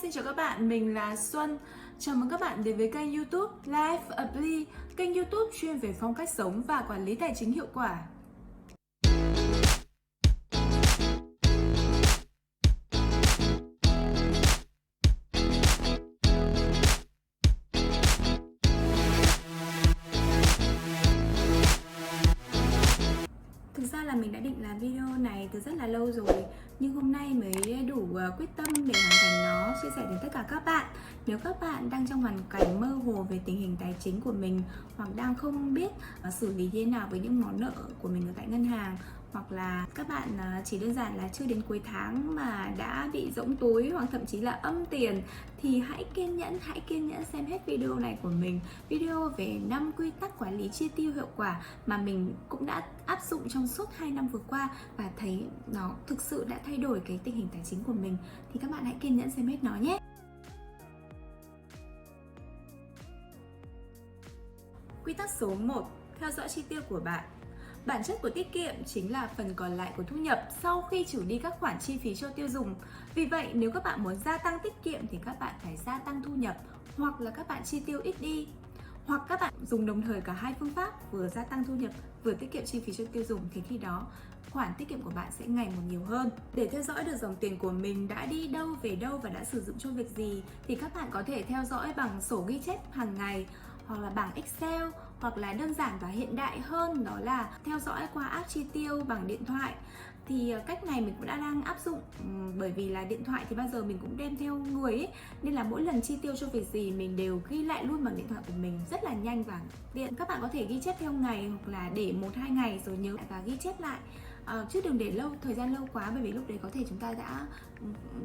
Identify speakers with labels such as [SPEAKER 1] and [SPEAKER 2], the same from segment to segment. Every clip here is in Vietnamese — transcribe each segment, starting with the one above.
[SPEAKER 1] xin chào các bạn, mình là Xuân. Chào mừng các bạn đến với kênh YouTube Life Apply, kênh YouTube chuyên về phong cách sống và quản lý tài chính hiệu quả. Thực ra là mình đã định làm video này từ rất là lâu rồi, nhưng hôm nay mới đủ quyết tâm để hoàn thành nó, chia sẻ đến tất cả các bạn. Nếu các bạn đang trong hoàn cảnh mơ hồ về tình hình tài chính của mình, hoặc đang không biết xử lý thế nào với những món nợ của mình ở tại ngân hàng, hoặc là các bạn chỉ đơn giản là chưa đến cuối tháng mà đã bị rỗng túi hoặc thậm chí là âm tiền, thì hãy kiên nhẫn xem hết video này của mình. Video về 5 quy tắc quản lý chi tiêu hiệu quả mà mình cũng đã áp dụng trong suốt 2 năm vừa qua và thấy nó thực sự đã thay đổi cái tình hình tài chính của mình, thì các bạn hãy kiên nhẫn xem hết nó nhé. Quy tắc số 1. Theo dõi chi tiêu của bạn. Bản chất của tiết kiệm chính là phần còn lại của thu nhập sau khi trừ đi các khoản chi phí cho tiêu dùng. Vì vậy, nếu các bạn muốn gia tăng tiết kiệm thì các bạn phải gia tăng thu nhập, hoặc là các bạn chi tiêu ít đi, hoặc các bạn dùng đồng thời cả hai phương pháp, vừa gia tăng thu nhập vừa tiết kiệm chi phí cho tiêu dùng, thì khi đó khoản tiết kiệm của bạn sẽ ngày một nhiều hơn. Để theo dõi được dòng tiền của mình đã đi đâu, về đâu và đã sử dụng cho việc gì thì các bạn có thể theo dõi bằng sổ ghi chép hàng ngày, hoặc là bảng Excel, hoặc là đơn giản và hiện đại hơn đó là theo dõi qua app chi tiêu bằng điện thoại. Thì cách này mình cũng đã đang áp dụng, bởi vì là điện thoại thì bao giờ mình cũng đem theo người ấy, nên là mỗi lần chi tiêu cho việc gì mình đều ghi lại luôn bằng điện thoại của mình, rất là nhanh và tiện. Các bạn có thể ghi chép theo ngày hoặc là để 1-2 ngày rồi nhớ lại và ghi chép lại, chứ đừng để thời gian lâu quá, bởi vì lúc đấy có thể chúng ta đã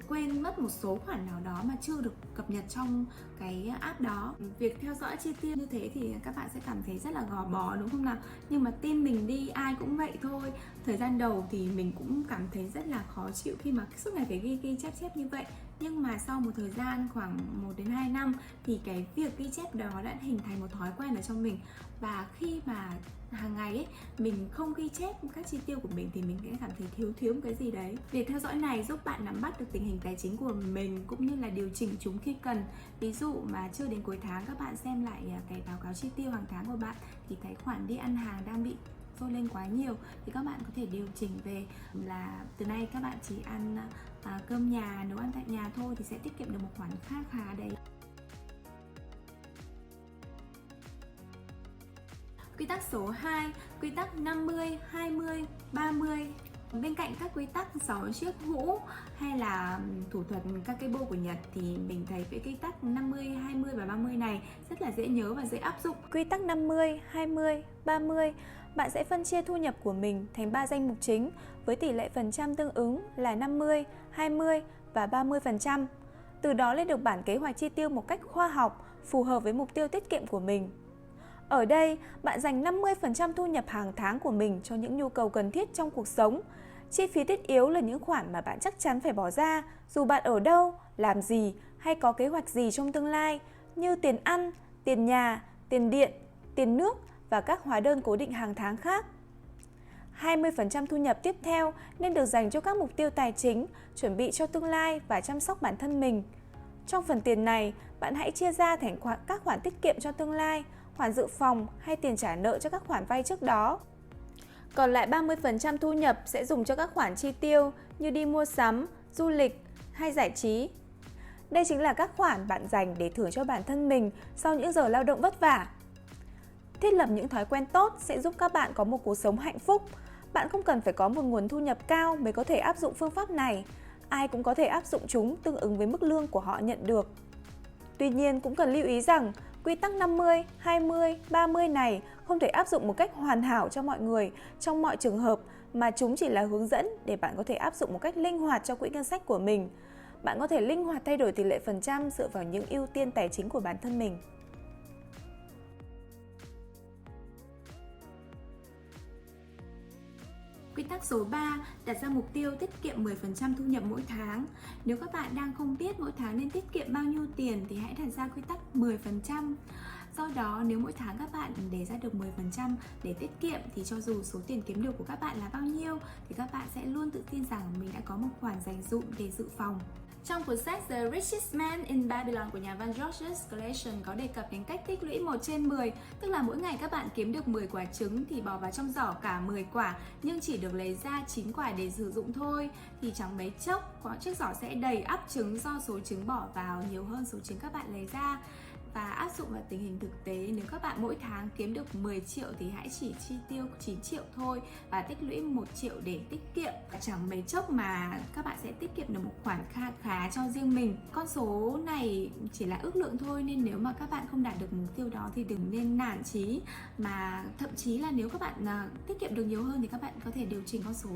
[SPEAKER 1] quên mất một số khoản nào đó mà chưa được cập nhật trong cái app đó. Việc theo dõi chi tiêu như thế thì các bạn sẽ cảm thấy rất là gò bó, đúng không nào? Nhưng mà tin mình đi, ai cũng vậy thôi. Thời gian đầu thì mình cũng cảm thấy rất là khó chịu khi mà suốt ngày phải ghi chép như vậy. Nhưng mà sau một thời gian khoảng 1-2 năm thì cái việc ghi chép đó đã hình thành một thói quen ở trong mình. Và khi mà hàng ngày ấy, mình không ghi chép các chi tiêu của mình thì mình sẽ cảm thấy thiếu một cái gì đấy. Việc theo dõi này giúp bạn nắm bắt được tình hình tài chính của mình cũng như là điều chỉnh chúng khi cần. Ví dụ mà chưa đến cuối tháng các bạn xem lại cái báo cáo chi tiêu hàng tháng của bạn thì thấy khoản đi ăn hàng đang bị dôi lên quá nhiều, thì các bạn có thể điều chỉnh về là từ nay các bạn chỉ ăn cơm nhà, nấu ăn tại nhà thôi thì sẽ tiết kiệm được một khoản khá đấy. Quy tắc số 2, quy tắc 50, 20, 30. Bên cạnh các quy tắc 6 chiếc hũ hay là thủ thuật Kakebo của Nhật thì mình thấy cái quy tắc 50, 20 và 30 này rất là dễ nhớ và dễ áp dụng.
[SPEAKER 2] Quy tắc 50, 20, 30, bạn sẽ phân chia thu nhập của mình thành 3 danh mục chính với tỷ lệ phần trăm tương ứng là 50, 20 và 30%. Từ đó lên được bản kế hoạch chi tiêu một cách khoa học, phù hợp với mục tiêu tiết kiệm của mình. Ở đây, bạn dành 50% thu nhập hàng tháng của mình cho những nhu cầu cần thiết trong cuộc sống. Chi phí thiết yếu là những khoản mà bạn chắc chắn phải bỏ ra dù bạn ở đâu, làm gì hay có kế hoạch gì trong tương lai, như tiền ăn, tiền nhà, tiền điện, tiền nước và các hóa đơn cố định hàng tháng khác. 20% thu nhập tiếp theo nên được dành cho các mục tiêu tài chính, chuẩn bị cho tương lai và chăm sóc bản thân mình. Trong phần tiền này, bạn hãy chia ra thành các khoản tiết kiệm cho tương lai, khoản dự phòng hay tiền trả nợ cho các khoản vay trước đó. Còn lại 30% thu nhập sẽ dùng cho các khoản chi tiêu như đi mua sắm, du lịch hay giải trí. Đây chính là các khoản bạn dành để thưởng cho bản thân mình sau những giờ lao động vất vả. Thiết lập những thói quen tốt sẽ giúp các bạn có một cuộc sống hạnh phúc. Bạn không cần phải có một nguồn thu nhập cao mới có thể áp dụng phương pháp này. Ai cũng có thể áp dụng chúng tương ứng với mức lương của họ nhận được. Tuy nhiên cũng cần lưu ý rằng quy tắc 50, 20, 30 này không thể áp dụng một cách hoàn hảo cho mọi người trong mọi trường hợp, mà chúng chỉ là hướng dẫn để bạn có thể áp dụng một cách linh hoạt cho quỹ ngân sách của mình. Bạn có thể linh hoạt thay đổi tỷ lệ phần trăm dựa vào những ưu tiên tài chính của bản thân mình.
[SPEAKER 1] Quy tắc số 3, đặt ra mục tiêu tiết kiệm 10% thu nhập mỗi tháng. Nếu các bạn đang không biết mỗi tháng nên tiết kiệm bao nhiêu tiền thì hãy đặt ra quy tắc 10%. Do đó, nếu mỗi tháng các bạn đề ra được 10% để tiết kiệm thì cho dù số tiền kiếm được của các bạn là bao nhiêu thì các bạn sẽ luôn tự tin rằng mình đã có một khoản dành dụm để dự phòng. Trong cuốn sách The Richest Man in Babylon của nhà văn George Clason có đề cập đến cách tích lũy 1/10, tức là mỗi ngày các bạn kiếm được 10 quả trứng thì bỏ vào trong giỏ cả 10 quả nhưng chỉ được lấy ra 9 quả để sử dụng thôi, thì chẳng mấy chốc chiếc giỏ sẽ đầy ắp trứng do số trứng bỏ vào nhiều hơn số trứng các bạn lấy ra. Và áp dụng vào tình hình thực tế, nếu các bạn mỗi tháng kiếm được 10 triệu thì hãy chỉ chi tiêu 9 triệu thôi và tích lũy 1 triệu để tiết kiệm. Chẳng mấy chốc mà các bạn sẽ tiết kiệm được một khoản kha khá cho riêng mình. Con số này chỉ là ước lượng thôi, nên nếu mà các bạn không đạt được mục tiêu đó thì đừng nên nản chí, mà thậm chí là nếu các bạn tiết kiệm được nhiều hơn thì các bạn có thể điều chỉnh con số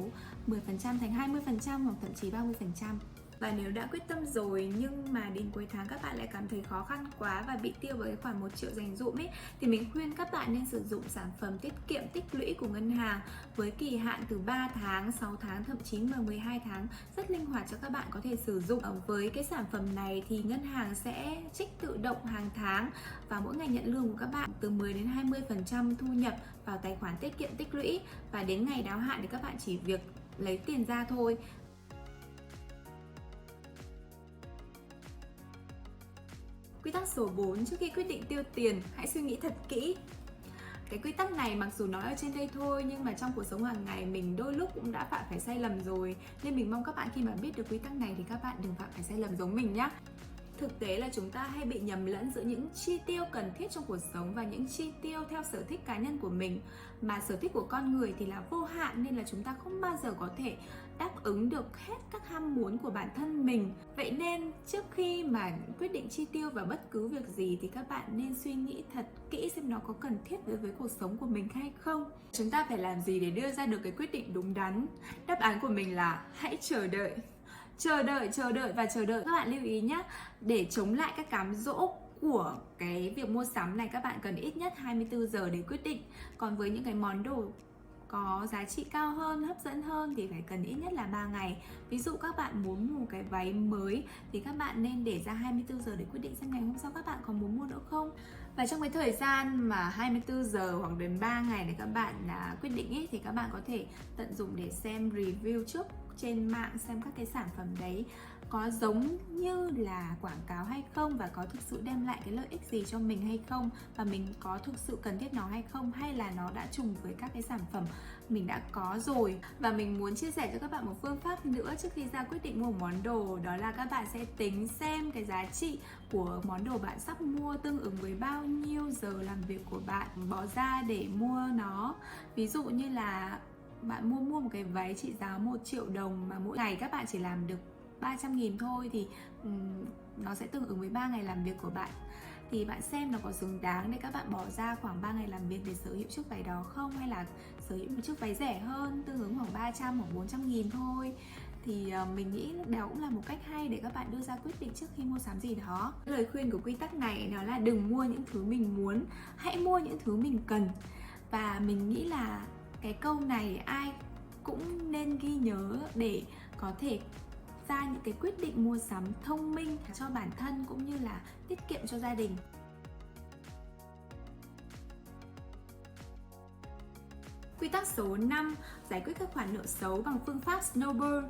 [SPEAKER 1] 10% thành 20% hoặc thậm chí 30%. Và nếu đã quyết tâm rồi nhưng mà đến cuối tháng các bạn lại cảm thấy khó khăn quá và bị tiêu với khoảng 1 triệu dành dụm ấy, thì mình khuyên các bạn nên sử dụng sản phẩm tiết kiệm tích lũy của ngân hàng với kỳ hạn từ 3 tháng, 6 tháng, thậm chí là 12 tháng, rất linh hoạt cho các bạn có thể sử dụng. Với cái sản phẩm này thì ngân hàng sẽ trích tự động hàng tháng và mỗi ngày nhận lương của các bạn từ 10 đến 20% thu nhập vào tài khoản tiết kiệm tích lũy, và đến ngày đáo hạn thì các bạn chỉ việc lấy tiền ra thôi. Quy tắc số 4, trước khi quyết định tiêu tiền, hãy suy nghĩ thật kỹ. Cái quy tắc này mặc dù nói ở trên đây thôi nhưng mà trong cuộc sống hàng ngày mình đôi lúc cũng đã phạm phải sai lầm rồi, nên mình mong các bạn khi mà biết được quy tắc này thì các bạn đừng phạm phải sai lầm giống mình nhé. Thực tế là chúng ta hay bị nhầm lẫn giữa những chi tiêu cần thiết trong cuộc sống và những chi tiêu theo sở thích cá nhân của mình. Mà sở thích của con người thì là vô hạn, nên là chúng ta không bao giờ có thể đáp ứng được hết các ham muốn của bản thân mình. Vậy nên trước khi mà quyết định chi tiêu vào bất cứ việc gì thì các bạn nên suy nghĩ thật kỹ xem nó có cần thiết đối với cuộc sống của mình hay không. Chúng ta phải làm gì để đưa ra được cái quyết định đúng đắn? Đáp án của mình là hãy chờ đợi. Chờ đợi và chờ đợi. Các bạn lưu ý nhé, để chống lại các cám dỗ của cái việc mua sắm này, các bạn cần ít nhất 24 giờ để quyết định. Còn với những cái món đồ có giá trị cao hơn, hấp dẫn hơn thì phải cần ít nhất là 3 ngày. Ví dụ các bạn muốn mua một cái váy mới thì các bạn nên để ra 24 giờ để quyết định xem ngày hôm sau các bạn còn muốn mua nữa không. Và trong cái thời gian mà 24 giờ hoặc đến 3 ngày để các bạn quyết định ấy, thì các bạn có thể tận dụng để xem review trước trên mạng, xem các cái sản phẩm đấy có giống như là quảng cáo hay không và có thực sự đem lại cái lợi ích gì cho mình hay không, và mình có thực sự cần thiết nó hay không, hay là nó đã trùng với các cái sản phẩm mình đã có rồi. Và mình muốn chia sẻ cho các bạn một phương pháp nữa trước khi ra quyết định mua một món đồ, đó là các bạn sẽ tính xem cái giá trị của món đồ bạn sắp mua tương ứng với bao nhiêu giờ làm việc của bạn bỏ ra để mua nó. Ví dụ như là bạn mua một cái váy trị giá 1 triệu đồng mà mỗi ngày các bạn chỉ làm được 300.000 thôi, thì nó sẽ tương ứng với 3 ngày làm việc của bạn. Thì bạn xem nó có xứng đáng để các bạn bỏ ra khoảng 3 ngày làm việc để sở hữu chiếc váy đó không, hay là sở hữu một chiếc váy rẻ hơn tương ứng khoảng 300 hoặc 400.000 thôi. Thì mình nghĩ đó cũng là một cách hay để các bạn đưa ra quyết định trước khi mua sắm gì đó. Lời khuyên của quy tắc này đó là đừng mua những thứ mình muốn, hãy mua những thứ mình cần. Và mình nghĩ là cái câu này ai cũng nên ghi nhớ để có thể ra những cái quyết định mua sắm thông minh cho bản thân cũng như là tiết kiệm cho gia đình. Quy tắc số 5, giải quyết các khoản nợ xấu bằng phương pháp Snowball.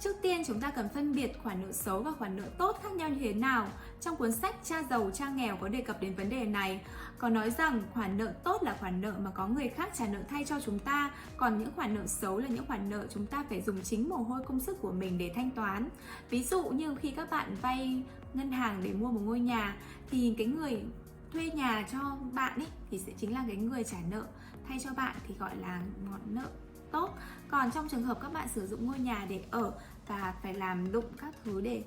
[SPEAKER 1] Trước tiên chúng ta cần phân biệt khoản nợ xấu và khoản nợ tốt khác nhau như thế nào. Trong cuốn sách Cha giàu cha nghèo có đề cập đến vấn đề này, có nói rằng khoản nợ tốt là khoản nợ mà có người khác trả nợ thay cho chúng ta, còn những khoản nợ xấu là những khoản nợ chúng ta phải dùng chính mồ hôi công sức của mình để thanh toán. Ví dụ như khi các bạn vay ngân hàng để mua một ngôi nhà thì cái người thuê nhà cho bạn ấy thì sẽ chính là cái người trả nợ thay cho bạn, thì gọi là món nợ tốt. Còn trong trường hợp các bạn sử dụng ngôi nhà để ở và phải làm lụng các thứ để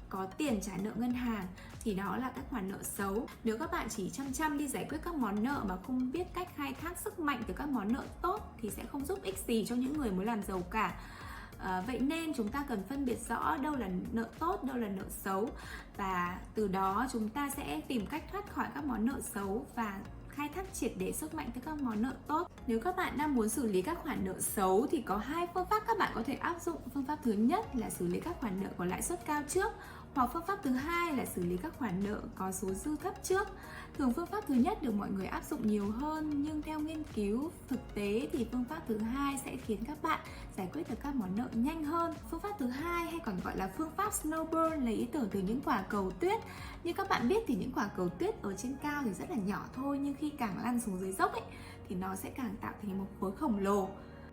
[SPEAKER 1] có tiền trả nợ ngân hàng thì đó là các khoản nợ xấu. Nếu các bạn chỉ chăm đi giải quyết các món nợ mà không biết cách khai thác sức mạnh từ các món nợ tốt thì sẽ không giúp ích gì cho những người muốn làm giàu cả. Vậy nên chúng ta cần phân biệt rõ đâu là nợ tốt, đâu là nợ xấu, và từ đó chúng ta sẽ tìm cách thoát khỏi các món nợ xấu và khai thác triệt để sức mạnh từ các món nợ tốt. Nếu các bạn đang muốn xử lý các khoản nợ xấu thì có hai phương pháp các bạn có thể áp dụng. Phương pháp thứ nhất là xử lý các khoản nợ có lãi suất cao trước, Hoặc phương pháp thứ hai là xử lý các khoản nợ có số dư thấp trước. Thường phương pháp thứ nhất được mọi người áp dụng nhiều hơn, nhưng theo nghiên cứu thực tế thì phương pháp thứ hai sẽ khiến các bạn giải quyết được các món nợ nhanh hơn. Phương pháp thứ hai hay còn gọi là phương pháp snowball lấy ý tưởng từ những quả cầu tuyết. Như các bạn biết thì những quả cầu tuyết ở trên cao thì rất là nhỏ thôi, nhưng khi càng lăn xuống dưới dốc ấy thì nó sẽ càng tạo thành một khối khổng lồ.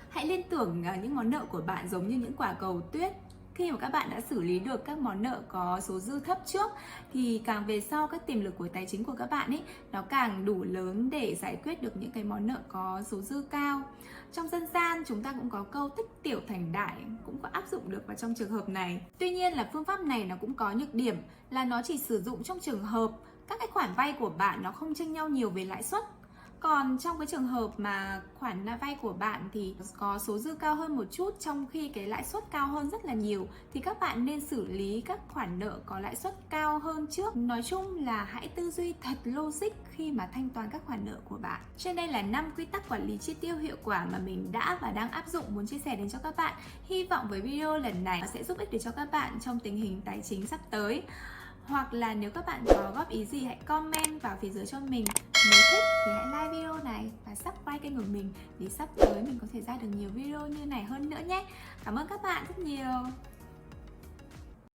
[SPEAKER 1] Hãy liên tưởng những món nợ của bạn giống như những quả cầu tuyết. Khi mà các bạn đã xử lý được các món nợ có số dư thấp trước thì càng về sau các tiềm lực của tài chính của các bạn ấy nó càng đủ lớn để giải quyết được những cái món nợ có số dư cao. Trong dân gian chúng ta cũng có câu tích tiểu thành đại, cũng có áp dụng được vào trong trường hợp này. Tuy nhiên là phương pháp này nó cũng có nhược điểm là nó chỉ sử dụng trong trường hợp các cái khoản vay của bạn nó không chênh nhau nhiều về lãi suất. Còn trong cái trường hợp mà khoản vay của bạn thì có số dư cao hơn một chút, trong khi cái lãi suất cao hơn rất là nhiều, thì các bạn nên xử lý các khoản nợ có lãi suất cao hơn trước. Nói chung là hãy tư duy thật logic khi mà thanh toán các khoản nợ của bạn. Trên đây là 5 quy tắc quản lý chi tiêu hiệu quả mà mình đã và đang áp dụng, muốn chia sẻ đến cho các bạn. Hy vọng với video lần này sẽ giúp ích được cho các bạn trong tình hình tài chính sắp tới. Hoặc là nếu các bạn có góp ý gì hãy comment vào phía dưới cho mình. Nếu thích thì hãy like video này và subscribe kênh của mình để sắp tới mình có thể ra được nhiều video như này hơn nữa nhé. Cảm ơn các bạn rất nhiều.